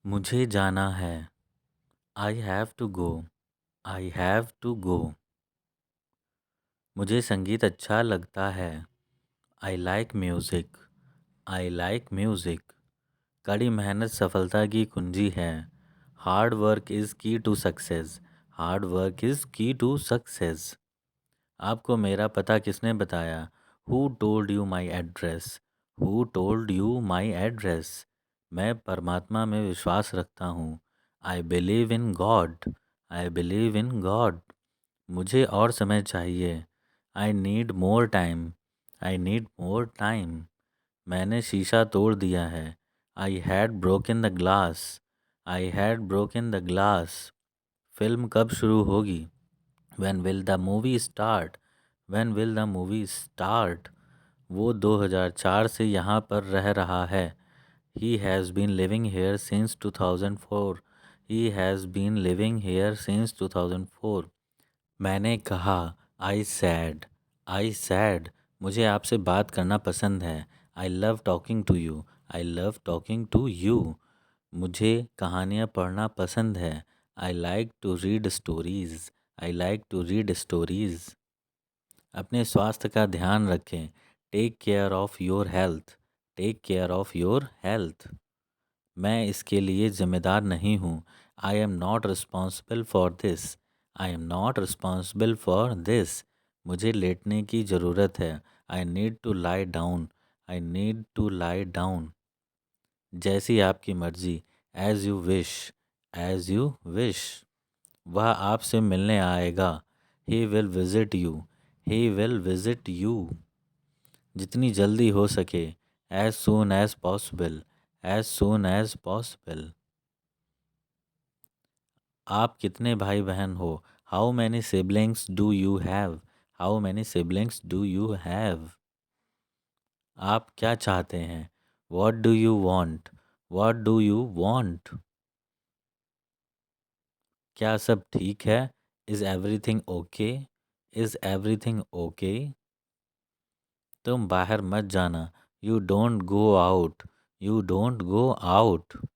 मुझे जाना है। I have to go. I have to go. मुझे संगीत अच्छा लगता है। I like music. I like music. कड़ी मेहनत सफलता की कुंजी है। Hard work is key to success. Hard work is key to success. आपको मेरा पता किसने बताया? Who told you my address? Who told you my address? मैं परमात्मा में विश्वास रखता हूँ। I believe in God. I believe in God. मुझे और समय चाहिए। I need more time. I need more time. मैंने शीशा तोड़ दिया है। I had broken the glass. I had broken the glass. Film कब शुरू होगी? When will the movie start? When will the movie start? वो 2004 से यहाँ पर रह रहा है। He has been living here since 2004. He has been living here since 2004. मैंने कहा। I said. I said. मुझे आपसे बात करना पसंद है। I love talking to you. I love talking to you. मुझे कहानियाँ पढ़ना पसंद है। I like to read stories. I like to read stories. अपने स्वास्थ्य का ध्यान रखें। Take care of your health. Take care of your health. मैं इसके लिए जिम्मेदार नहीं हूँ। I am not responsible for this. I am not responsible for this. मुझे लेटने की ज़रूरत है। I need to lie down. I need to lie down. जैसी आपकी मर्ज़ी। As you wish. As you wish. वह आपसे मिलने आएगा। He will visit you. He will visit you. जितनी जल्दी हो सके। As soon as possible. As soon as possible. आप कितने भाई बहन हो? How many siblings do you have? How many siblings do you have? आप क्या चाहते हैं? What do you want? What do you want? क्या सब ठीक है? Is everything okay? Is everything okay? तुम बाहर मत जाना। You don't go out. You don't go out.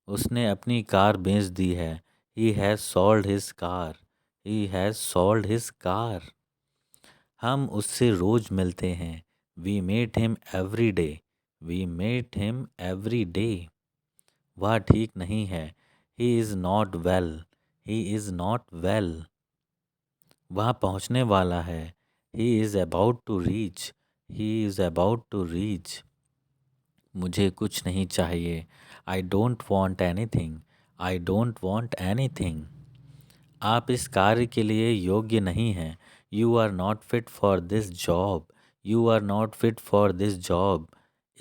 उसने अपनी कार बेच दी है। ही has sold his car. He has sold his car. हम उससे रोज़ मिलते हैं। We met him every day. We met him every day. वह ठीक नहीं है। He is not well. He is not well. वह पहुंचने वाला है। He is about to reach. He is about to reach. मुझे कुछ नहीं चाहिए। I don't want anything. I don't want anything. आप इस कार्य के लिए योग्य नहीं हैं। You are not fit for this job. You are not fit for this job.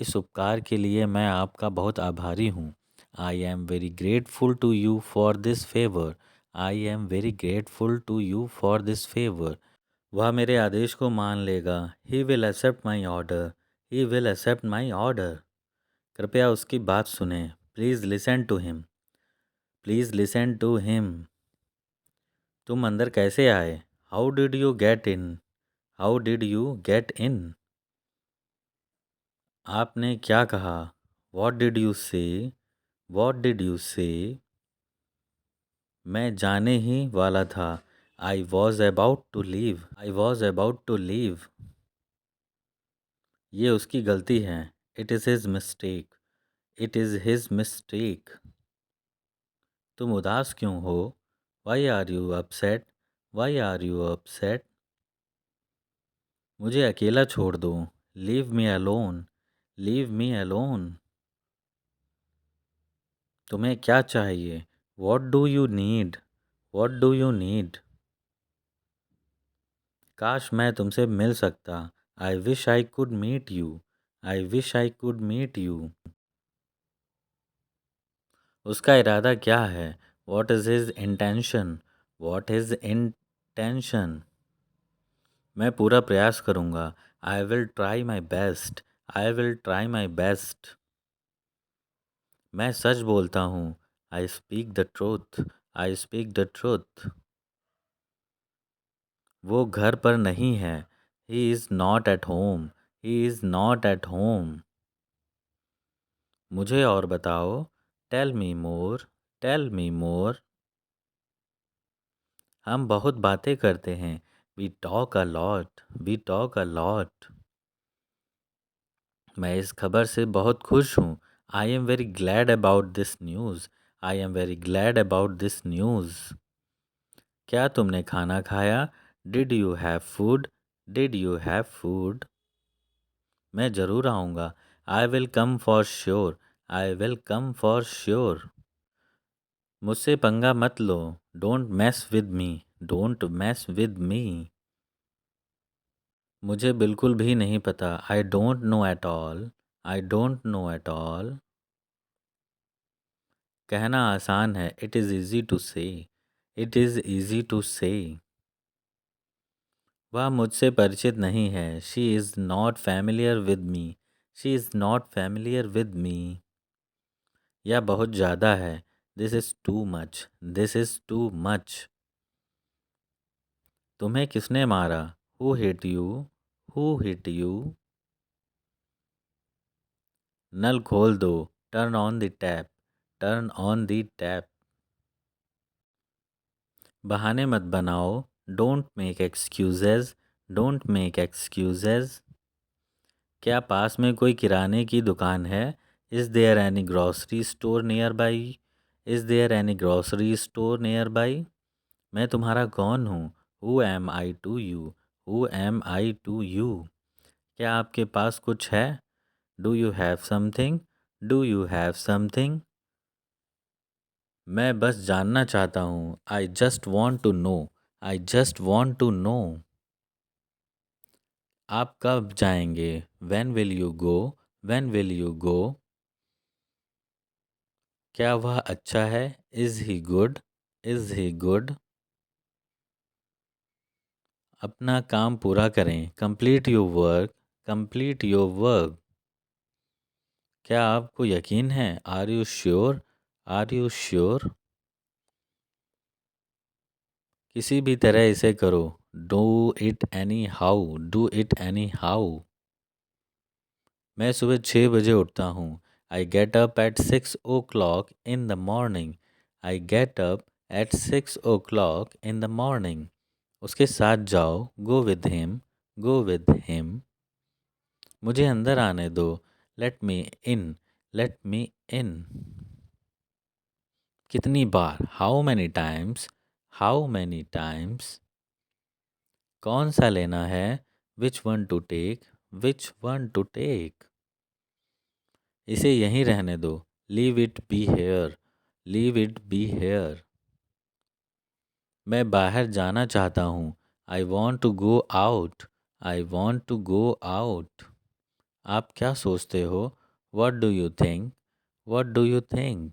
इस उपकार के लिए मैं आपका बहुत आभारी हूँ। I am very grateful to you for this favour. I am very grateful to you for this favour. वह मेरे आदेश को मान लेगा। He will accept my order. He will accept my order. कृपया उसकी बात सुनें। Please listen to him. Please listen to him. तुम अंदर कैसे आए? How did you get in? How did you get in? आपने क्या कहा? What did you say? What did you say? मैं जाने ही वाला था। I was about to leave. I was about to leave. ये उसकी गलती है। It is his mistake. It is his mistake. तुम उदास क्यों हो? Why are you upset? Why are you upset? मुझे अकेला छोड़ दो। Leave me alone. Leave me alone. तुम्हें क्या चाहिए? What do you need? What do you need? काश मैं तुमसे मिल सकता। I wish I could meet you. I wish I could meet you. उसका इरादा क्या है? What is his intention? What is intention? मैं पूरा प्रयास करूँगा। I will try my best. I will try my best. मैं सच बोलता हूँ। I speak the truth. I speak the truth. वो घर पर नहीं है। He is not at home. He is not at home. मुझे और बताओ। Tell me more, tell me more. हम बहुत बातें करते हैं। We talk a lot, we talk a lot. मैं इस खबर से बहुत खुश हूँ। I am very glad about this news, I am very glad about this news. क्या तुमने खाना खाया? Did you have food, did you have food. मैं ज़रूर आऊँगा। I will come for sure, I will come for sure. मुझसे पंगा मत लो। Don't mess with me, don't mess with me. मुझे बिल्कुल भी नहीं पता। I don't know at all, I don't know at all. कहना आसान है। It is easy to say, it is easy to say. वह मुझसे परिचित नहीं है। She is not familiar with me, she is not familiar with me. यह बहुत ज़्यादा है। This is too much, this is too much. तुम्हें किसने मारा? Who hit you, who hit you. नल खोल दो। Turn on the tap, turn on the tap. बहाने मत बनाओ। Don't make excuses, don't make excuses. क्या पास में कोई किराने की दुकान है? Is there any grocery store nearby, is there any grocery store nearby. मैं तुम्हारा कौन हूँ? Who am I to you, who am I to you. क्या आपके पास कुछ है? Do you have something, do you have something. मैं बस जानना चाहता हूँ। I just want to know, I just want to know. आप कब जाएंगे? When will you go, when will you go. क्या वह अच्छा है? Is he good, is he good. अपना काम पूरा करें। Complete your work, complete your work. क्या आपको यकीन है? Are you sure, are you sure. किसी भी तरह इसे करो। Do it anyhow, do it anyhow. मैं सुबह 6 बजे उठता हूँ। I get up at 6 o'clock in the morning, I get up at 6 o'clock in the morning. उसके साथ जाओ। Go with him, go with him. मुझे अंदर आने दो। Let me in, let me in. कितनी बार? How many times, how many times. कौन सा लेना है? Which one to take, which one to take. इसे यहीं रहने दो। Leave it be here, leave it be here. मैं बाहर जाना चाहता हूँ। I want to go out, I want to go out. आप क्या सोचते हो? What do you think, what do you think.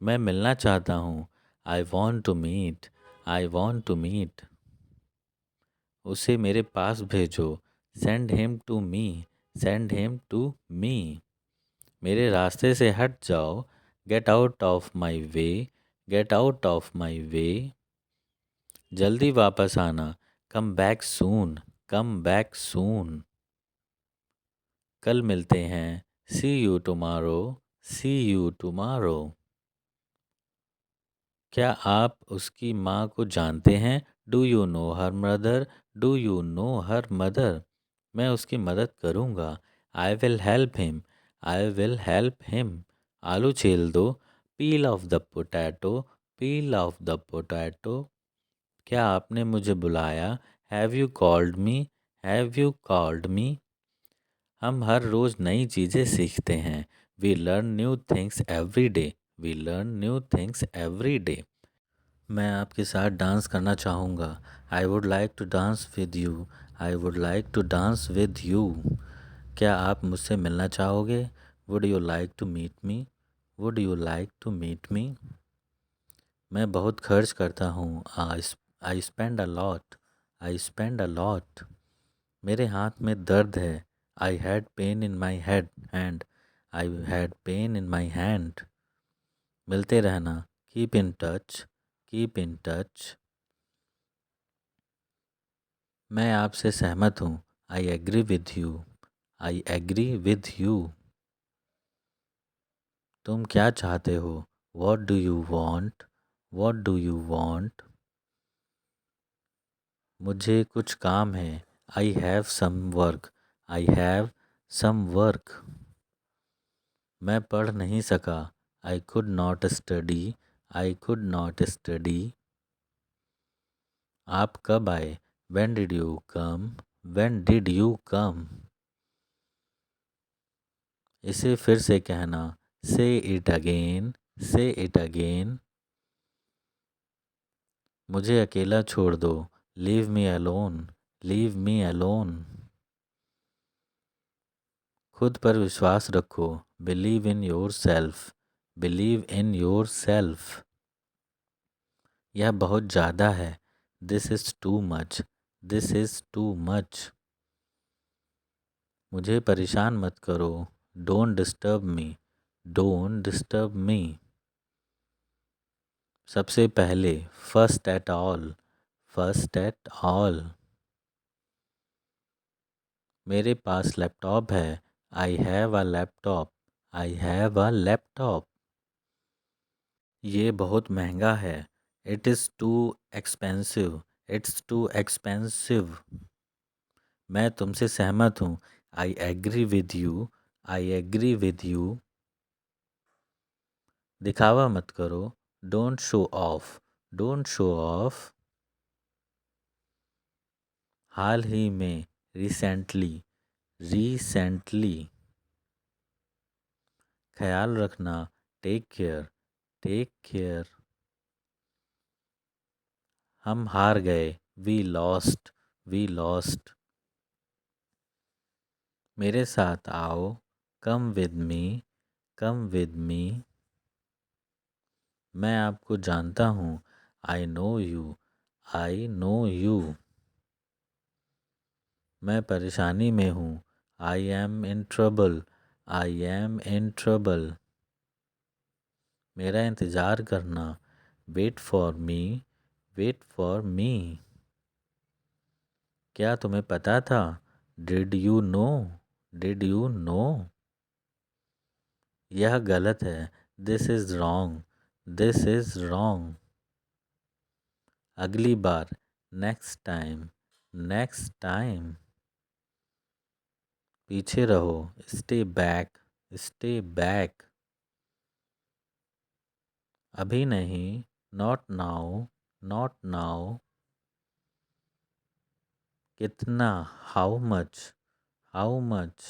मैं मिलना चाहता हूँ। I want to meet, I want to meet. उसे मेरे पास भेजो। Send him to me, send him to me. मेरे रास्ते से हट जाओ। Get out of my way, get out of my way. जल्दी वापस आना। Come back soon, come back soon. कल मिलते हैं। See you tomorrow, see you tomorrow. क्या आप उसकी माँ को जानते हैं? Do you know her mother, do you know her mother. मैं उसकी मदद करूँगा। I will help him, I will help him. आलू छील दो। Peel off the potato, peel off the potato. क्या आपने मुझे बुलाया? Have you called me, have you called me. हम हर रोज़ नई चीज़ें सीखते हैं। We learn new things every day, we learn new things every day. मैं आपके साथ डांस करना चाहूँगा। I would like to dance with you, I would like to dance with you. क्या आप मुझसे मिलना चाहोगे? Would you like to meet me, would you like to meet me. मैं बहुत खर्च करता हूँ। I spend a lot, I spend a lot. मेरे हाथ में दर्द है। I had pain in my head hand, I had pain in my hand. मिलते रहना। Keep in touch, keep in touch. मैं आपसे सहमत हूँ। I agree with you, I agree with you. तुम क्या चाहते हो? What do you want? What do you want? मुझे कुछ काम है। I have some work. I have some work. मैं पढ़ नहीं सका। I could not study. I could not study. आप कब आए? When did you come? When did you come? इसे फिर से कहना। Say it again. Say it again. मुझे अकेला छोड़ दो। Leave me alone. Leave me alone. खुद पर विश्वास रखो। Believe in yourself. Believe in yourself. यह बहुत ज़्यादा है। This is too much. This is too much. मुझे परेशान मत करो। Don't disturb me. Don't disturb me. सबसे पहले। First at all. First at all. मेरे पास लैपटॉप है। I have a laptop. I have a laptop. ये बहुत महंगा है। It is too expensive. It's too expensive. मैं तुमसे सहमत हूँ। I agree with you. I agree with you. दिखावा मत करो। Don't show off. Don't show off. हाल ही में। Recently. Recently. ख्याल रखना। Take care. Take care. हम हार गए। We lost. We lost. मेरे साथ आओ। Come with me. Come with me. मैं आपको जानता हूँ। I know you. I know you. मैं परेशानी में हूँ। I am in trouble. I am in trouble. मेरा इंतज़ार करना। Wait for me. Wait for me. क्या तुम्हें पता था? Did you know? Did you know? यह गलत है। This is wrong. This is wrong. अगली बार। Next time. Next time. पीछे रहो। Stay back. Stay back. अभी नहीं। Not now. Not now. कितना? How much? How much?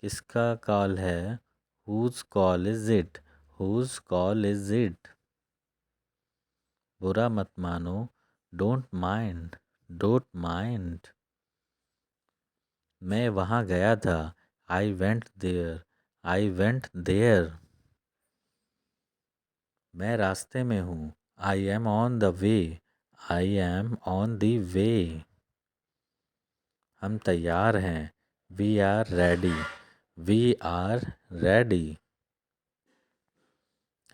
किसका कॉल है? Whose call is it? Whose call is it? बुरा मत मानो। Don't mind. Don't mind. मैं वहाँ गया था। I went there. I went there. मैं रास्ते में हूँ। I am on the way. I am on the way. हम तैयार हैं। We are ready. We are ready.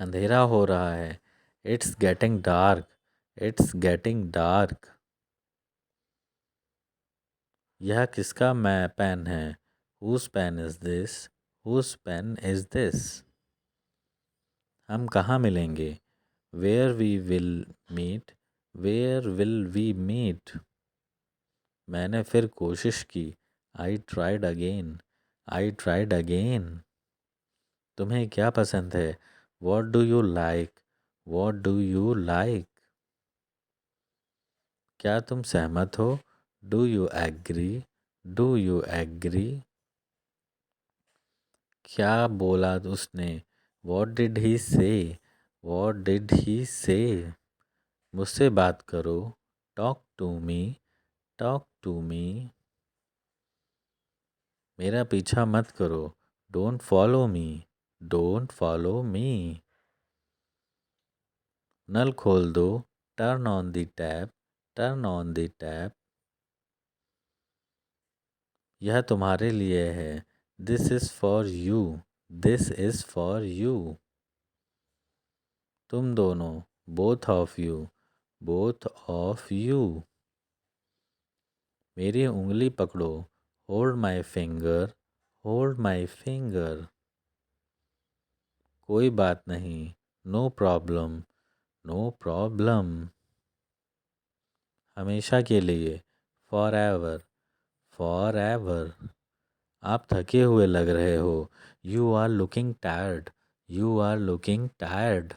अंधेरा हो रहा है। It's getting dark. It's getting dark. यह किसका मैं पेन है? Whose pen is this? Whose pen is this? हम कहाँ मिलेंगे? Where we will meet. Where will we meet? मैंने फिर कोशिश की। I tried again. I tried again. तुम्हें क्या पसंद है? What do you like? What do you like? क्या तुम सहमत हो? Do you agree? Do you agree? क्या बोला उसने? What did he say? What did he say? मुझसे बात करो। Talk to me. Talk to me. मेरा पीछा मत करो। Don't follow me. Don't follow me. नल खोल दो। Turn on the tap. Turn on the tap. यह तुम्हारे लिए है। This is for you. This is for you. तुम दोनों। Both of you. Both of you. मेरी उंगली पकड़ो। Hold my finger. Hold my finger, कोई बात नहीं, नो प्रॉब्लम, नो प्रॉब्लम, हमेशा के लिए, फॉर एवर, फॉर एवर, आप थके हुए लग रहे हो, you are looking tired, you are looking tired,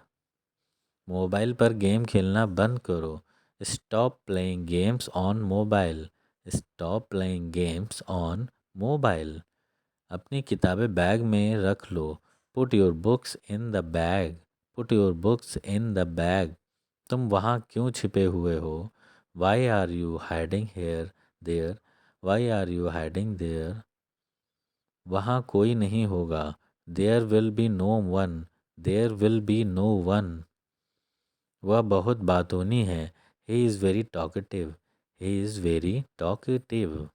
mobile पर गेम खेलना बंद करो, stop playing games on mobile, stop playing games on mobile, अपनी किताबें बैग में रख लो, put your books in the bag, put your books in the bag, तुम वहाँ क्यों छिपे हुए हो, why are you hiding here there, why are you hiding there, वहाँ कोई नहीं होगा, there will be no one, there will be no one, वह बहुत बातूनी है, he is very talkative, he is very talkative.